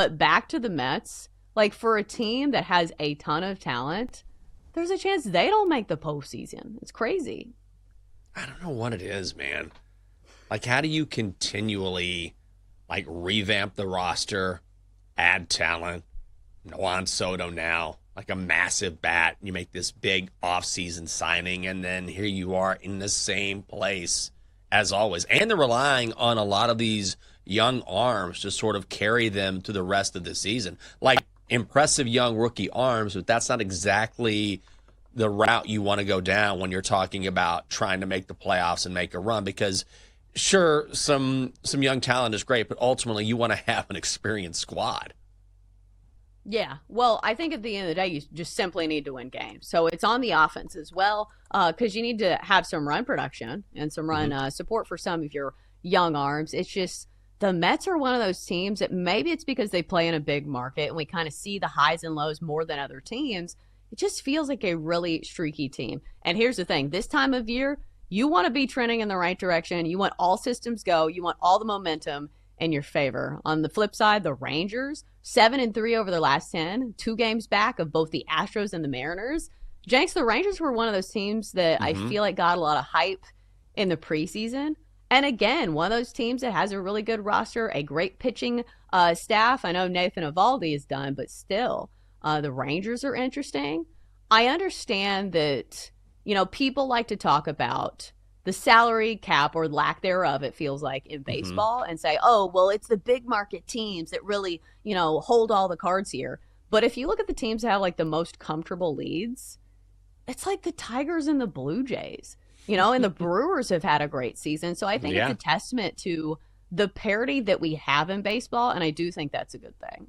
But back to the Mets, like for a team that has a ton of talent, there's a chance they don't make the postseason. It's crazy. I don't know what it is, man. Like, how do you continually, like, revamp the roster, add talent, Juan Soto now, like a massive bat, you make this big offseason signing, and then here you are in the same place as always. And they're relying on a lot of these young arms to sort of carry them through the rest of the season. Like, impressive young rookie arms, but that's not exactly the route you want to go down when you're talking about trying to make the playoffs and make a run, because sure, some young talent is great, but ultimately you want to have an experienced squad. Yeah, well, I think at the end of the day, you just simply need to win games. So it's on the offense as well, because you need to have some run production and some run support for some of your young arms. It's just the Mets are one of those teams that maybe it's because they play in a big market and we kind of see the highs and lows more than other teams. It just feels like a really streaky team. And here's the thing. This time of year, you want to be trending in the right direction. You want all systems go. You want all the momentum in your favor. On the flip side, the Rangers, 7-3 over their last 10, 2 games back of both the Astros and the Mariners. Jenks, the Rangers were one of those teams that I feel like got a lot of hype in the preseason. And again, one of those teams that has a really good roster, a great pitching staff. I know Nathan Eovaldi is done, but still, the Rangers are interesting. I understand that, people like to talk about the salary cap or lack thereof, it feels like, in baseball and say, oh, well, it's the big market teams that really, hold all the cards here. But if you look at the teams that have like the most comfortable leads, it's like the Tigers and the Blue Jays, and the Brewers have had a great season. So I think it's a testament to the parity that we have in baseball. And I do think that's a good thing.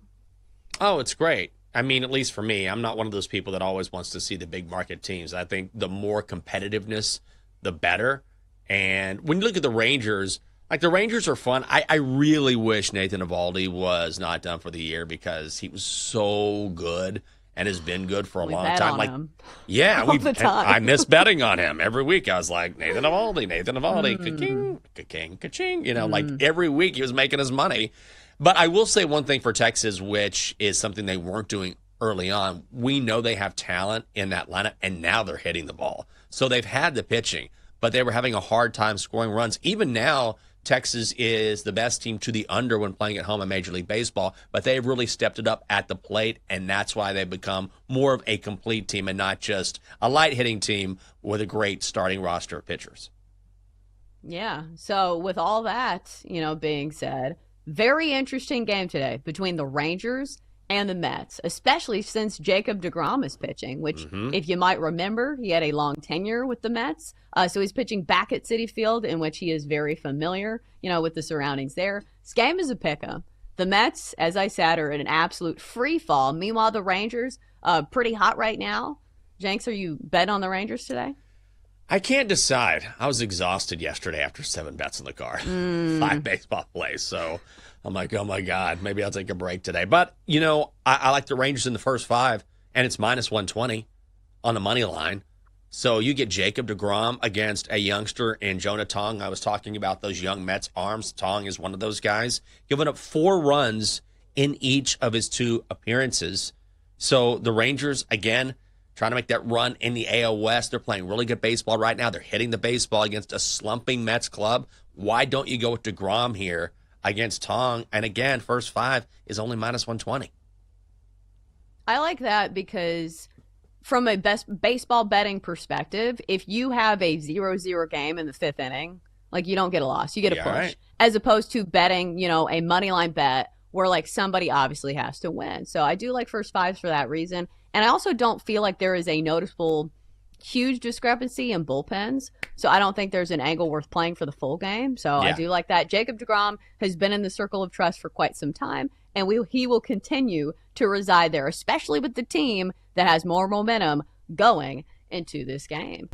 Oh, it's great. I mean, at least for me, I'm not one of those people that always wants to see the big market teams. I think the more competitiveness, the better. And when you look at the Rangers, like the Rangers are fun. I really wish Nathan Eovaldi was not done for the year because he was so good and has been good for a long time. Like, him. Yeah, all the time. I miss betting on him every week. I was like, Nathan Eovaldi, ka-king, ka-king, ka-ching. Like every week he was making his money. But I will say one thing for Texas, which is something they weren't doing early on. We know they have talent in that lineup, and now they're hitting the ball. So they've had the pitching, but they were having a hard time scoring runs. Even now, Texas is the best team to the under when playing at home in Major League Baseball, but they've really stepped it up at the plate, and that's why they've become more of a complete team and not just a light-hitting team with a great starting roster of pitchers. Yeah, so with all that, being said, very interesting game today between the Rangers and the Mets, especially since Jacob DeGrom is pitching, which, if you might remember, he had a long tenure with the Mets. So he's pitching back at Citi Field, in which he is very familiar, with the surroundings there. This game is a pick'em. The Mets, as I said, are in an absolute free fall. Meanwhile, the Rangers, pretty hot right now. Jenks, are you betting on the Rangers today? I can't decide. I was exhausted yesterday after 7 bets in the car, 5 baseball plays. So I'm like, oh, my God, maybe I'll take a break today. But, I like the Rangers in the first 5, and it's minus 120 on the money line. So you get Jacob DeGrom against a youngster in Jonah Tong. I was talking about those young Mets arms. Tong is one of those guys, giving up 4 runs in each of his 2 appearances. So the Rangers, again, trying to make that run in the AL West. They're playing really good baseball right now. They're hitting the baseball against a slumping Mets club. Why don't you go with DeGrom here against Tong? And again, first 5 is only minus 120. I like that because from a baseball betting perspective, if you have a 0-0 game in the 5th inning, like you don't get a loss, you get a push. Right. As opposed to betting, a money line bet where like somebody obviously has to win. So I do like first 5s for that reason. And I also don't feel like there is a noticeable huge discrepancy in bullpens. So I don't think there's an angle worth playing for the full game. So I do like that. Jacob DeGrom has been in the circle of trust for quite some time, and he will continue to reside there, especially with the team that has more momentum going into this game.